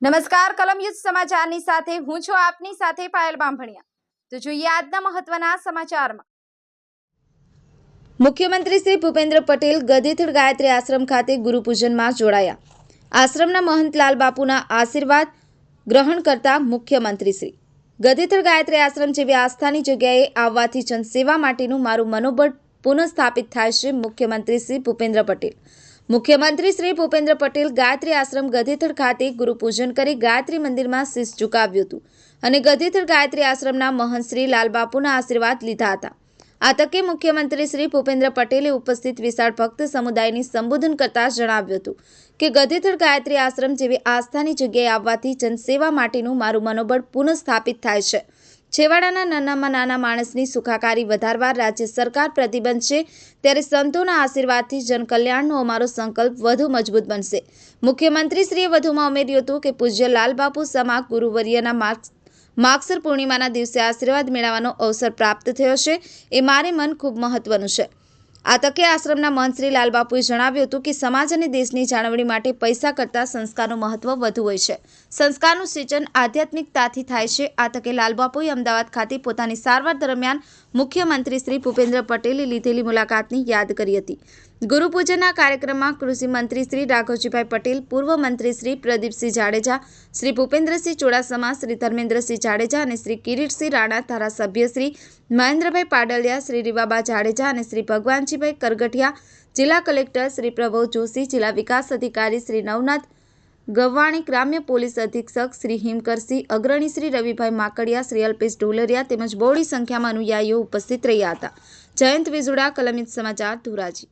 નમસ્કાર કલમ યુદ્ધ સમાચારની સાથે હું છું આપની સાથે પાયલ બામભણિયા। તો જોઈએ આજના મહત્વના સમાચારમાં। મુખ્યમંત્રી શ્રી ભૂપેન્દ્ર પટેલ ગધેથડ ગાયત્રી આશ્રમ ખાતે ગુરુપૂજનમાં જોડાયા। આશ્રમના મહંત લાલ બાપુના આશીર્વાદ ગ્રહણ કરતા મુખ્યમંત્રી શ્રી ગધેથડ ગાયત્રી આશ્રમ જેવી આસ્થાની જગ્યાએ આવવાથી જનસેવા માટેનું મારું મનોબળ પુનઃસ્થાપિત થાય છે। મુખ્યમંત્રી શ્રી ભૂપેન્દ્ર પટેલ મુખ્યમંત્રી શ્રી ભૂપેન્દ્ર પટેલ ગાયત્રી આશ્રમ ગધેથડ ખાતે ગુરુપૂજન કરી ગાયત્રી મંદિરમાં શીશ ઝુકાવ્યું હતું અને ગધેથડ ગાયત્રી આશ્રમના મહંત શ્રી લાલબાપુના આશીર્વાદ લીધા હતા। આ તકે મુખ્યમંત્રી શ્રી ભૂપેન્દ્ર પટેલે ઉપસ્થિત વિશાળ ભક્ત સમુદાયને સંબોધન કરતા જણાવ્યું હતું કે ગધેથડ ગાયત્રી આશ્રમ જેવી આસ્થાની જગ્યાએ આવવાથી જનસેવા માટેનું મારું મનોબળ પુનઃસ્થાપિત થાય છે। છેવાડાના નાનામાં નાના માણસની સુખાકારી વધારવા રાજ્ય સરકાર પ્રતિબદ્ધ છે, ત્યારે સંતોના આશીર્વાદથી જનકલ્યાણનો અમારો સંકલ્પ વધુ મજબૂત બનશે। મુખ્યમંત્રીશ્રીએ વધુમાં ઉમેર્યું હતું કે પૂજ્ય લાલબાપુ સમા ગુરુવર્યના માગસર પૂર્ણિમાના દિવસે આશીર્વાદ મેળવવાનો અવસર પ્રાપ્ત થયો છે, એ મારે મન ખૂબ મહત્વનું છે। આ તકે આશ્રમના મહંત શ્રી લાલબાપુએ જણાવ્યું હતું કે સમાજ અને દેશની જાળવણી માટે પૈસા કરતાં સંસ્કારનું મહત્વ વધુ હોય છે। સંસ્કારનું સિંચન આધ્યાત્મિકતાથી થાય છે। આ તકે લાલબાપુએ અમદાવાદ ખાતે પોતાની સારવાર દરમિયાન મુખ્યમંત્રી શ્રી ભૂપેન્દ્ર પટેલે લીધેલી મુલાકાતની યાદ કરી હતી। ગુરુપૂજનના કાર્યક્રમમાં કૃષિ મંત્રી શ્રી રાઘવજીભાઈ પટેલ, પૂર્વ મંત્રી શ્રી પ્રદીપસિંહ જાડેજા, શ્રી ભૂપેન્દ્રસિંહ ચુડાસમા, શ્રી ધર્મેન્દ્રસિંહ જાડેજા અને શ્રી કિરીટસિંહ રાણા, ધારાસભ્ય શ્રી મહેન્દ્રભાઈ પાડલિયા, શ્રી રીવાબા જાડેજા અને શ્રી ભગવાનજીભાઈ કરગઠિયા, જિલ્લા કલેક્ટર શ્રી પ્રભવ જોશી, જિલ્લા વિકાસ અધિકારી શ્રી નવનાથ ગવાણી, ગ્રામ્ય પોલીસ અધિક્ષક શ્રી હિમકરસિંહ, અગ્રણી શ્રી રવિભાઈ માકડિયા, શ્રી અલ્પેશ ઢોલરિયા તેમજ બહોળી સંખ્યામાં અનુયાયીઓ ઉપસ્થિત રહ્યા હતા। જયંત વિજુડા, કલમ યુદ્ધ સમાચાર, ધોરાજી।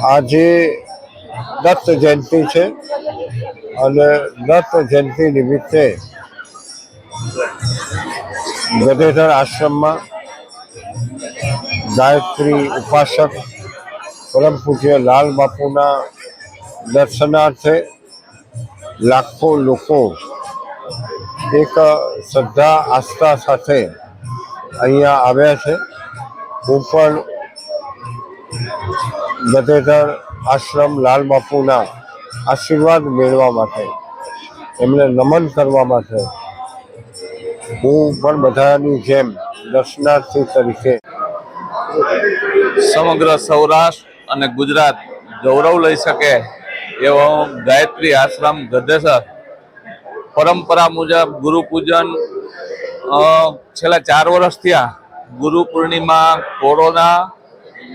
આજે દત્ત જયંતિ છે અને દત્ત જયંતિ નિમિત્તે ગધેથડ આશ્રમમાં ગાયત્રી ઉપાસક પરમ પૂજ્ય લાલ બાપુના દર્શનાર્થે લાખો લોકો એક શ્રદ્ધા આસ્થા સાથે અહીંયા આવ્યા છે હું પણ ગધેધર આશ્રમ લાલ બાપુના આશીર્વાદ મેળવવા માટે, એમને નમન કરવા માટે હું પણ બધાની જેમ દર્શનાર્થી તરીકે સમગ્ર સૌરાષ્ટ્ર અને ગુજરાત ગૌરવ લઈ શકે એવો ગાયત્રી આશ્રમ ગધેસર પરંપરા મુજબ ગુરુ પૂજન છેલ્લા 4 વર્ષ થયા. ગુરુ પૂર્ણિમા, કોરોના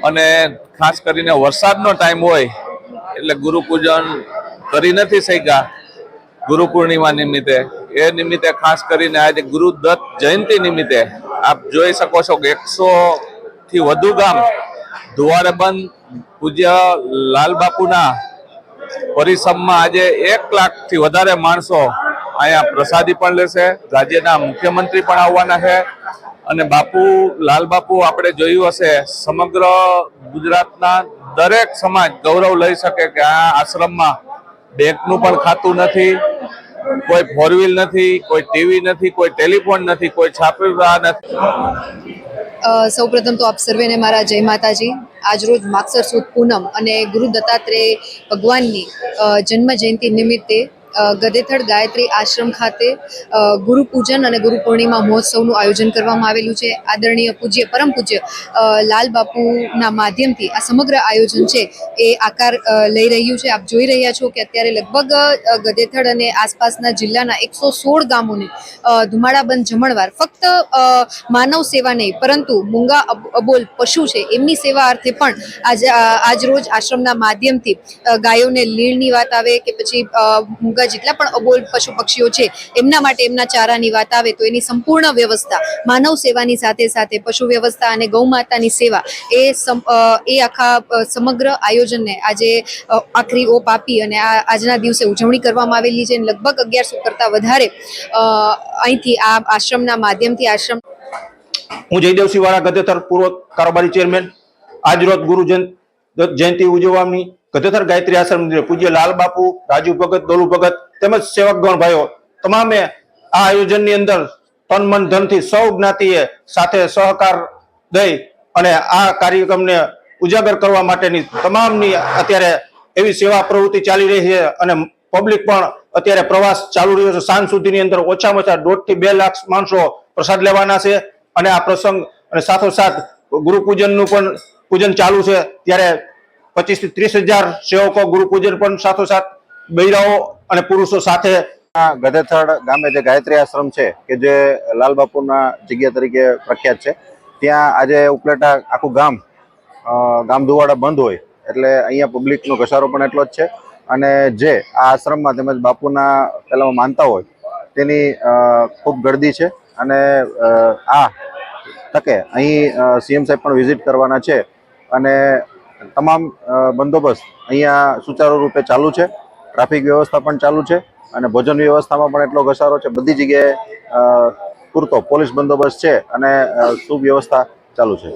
અને ખાસ કરીને વરસાદનો ટાઈમ હોય એટલે ગુરુ પૂજન કરી નથી શક્યા. ગુરુ પૂર્ણિમા નિમિત્તે ખાસ કરીને આજે ગુરુદત્ત જયંતિ નિમિત્તે આપ જોઈ શકો છો કે 100 થી વધુ ગામ ધુવાડે બંધ પૂજ્ય લાલ બાપુના પરિસરમાં આજે 1 લાખથી વધારે માણસો અહીંયા પ્રસાદી પણ લેશે. રાજ્યના મુખ્યમંત્રી પણ આવવાના છે અને લાલ બાપુ આપણે જોયું હશે, સમગ્ર ગુજરાતના દરેક સમાજ ગૌરવ લઈ શકે કે આ આશ્રમમાં બેંકનું પણ ખાતું નથી, કોઈ 4 વ્હીલ નથી, કોઈ ટીવી નથી, કોઈ ટેલિફોન નથી, કોઈ છાપા નથી. સૌપ્રથમ તો આપ સર્વેને મારા જય માતાજી. આજરોજ માગસર સુદ પૂનમ અને ગુરુ દત્તાત્રેય ભગવાનની જન્મ જયંતિ નિમિત્તે ગધેથડ ગાયત્રી આશ્રમ ખાતે ગુરુ પૂજન અને ગુરુ પૂર્ણિમા મહોત્સવનું આયોજન કરવામાં આવેલું છે. આદરણીય પૂજ્ય પરમ પૂજ્ય લાલ બાપુના માધ્યમથી આ સમગ્ર આયોજન છે એ આકાર લઈ રહ્યું છે. આપ જોઈ રહ્યા છો કે અત્યારે લગભગ ગધેથડ અને આસપાસના જિલ્લાના 116 ગામોને ધુમાડાબંધ જમણવાર ફક્ત માનવ સેવા નહીં પરંતુ મૂંગા અબોલ પશુ છે એમની સેવા અર્થે પણ આજ રોજ આશ્રમના માધ્યમથી ગાયોને લીલની વાત આવે કે પછી જેટલા પણ અબોલ પશુ પક્ષીઓ છે એમના માટે એમના ચારાની વાત આવે તો એની સંપૂર્ણ વ્યવસ્થા માનવ સેવાની સાથે સાથે પશુ વ્યવસ્થા અને ગૌ માતાની સેવા એ આખા સમગ્ર આયોજનને આજે આખરી ઓપ આપી અને આજના દિવસે ઉજવણી કરવામાં આવેલી છે. લગભગ 1100 કરતાં વધારે અહીંથી આ આશ્રમના માધ્યમથી હું જયદેવસિંહ વાળા ગધેથર પૂર્વ કારોબારી ચેરમેન. આજ રોજ ગુરુ જયંતિ ઉજવવાની ગધેથર ગાયત્રી આશ્રમ પૂજ્ય લાલ બાપુ, રાજુ ભગત, દોલુ ભગત તેમજ સેવકગણ ભાઈઓ તમામે આ આયોજનની અંદર તન મન ધનથી સૌ જ્ઞાતિએ સાથે સહકાર દઈ અને આ કાર્યક્રમને ઉજાગર કરવા માટેની તમામની અત્યારે એવી સેવા પ્રવૃત્તિ ચાલી રહી છે અને પબ્લિક પણ અત્યારે પ્રવાસ ચાલુ રહ્યો છે. સાંજ સુધીની અંદર ઓછામાં ઓછા 1.5 થી 2 લાખ માણસો પ્રસાદ લેવાના છે અને આ પ્રસંગ અને સાથોસાથ ગુરુ પૂજનનું પણ પૂજન ચાલુ છે. ત્યારે 25 થી 30 હજાર સેવકો ગુરુ પૂજન પણ સાથોસાથ બૈરાઓ અને પુરુષો સાથે ગધેથડ ગામે જે ગાયત્રી આશ્રમ છે કે જે લાલ બાપુના જગ્યા તરીકે પ્રખ્યાત છે, ત્યાં આજે ઉપલેટા આખું ગામ ધુવાડા બંધ હોય એટલે અહીંયા પબ્લિકનો ઘસારો પણ એટલો જ છે અને જે આ આશ્રમમાં તેમજ બાપુના પહેલાં માનતા હોય તેની ખૂબ ગર્દી છે અને આ તકે અહીં સીએમ સાહેબ પણ વિઝિટ કરવાના છે અને તમામ બંદોબસ્ત અહીંયા સુચારુ રૂપે ચાલુ છે. ટ્રાફિક વ્યવસ્થા પણ ચાલુ છે અને ભોજન વ્યવસ્થામાં પણ એટલો ઘસારો છે. બધી જગ્યાએ પૂરતો પોલીસ બંદોબસ્ત છે અને સુવ્યવસ્થા ચાલુ છે.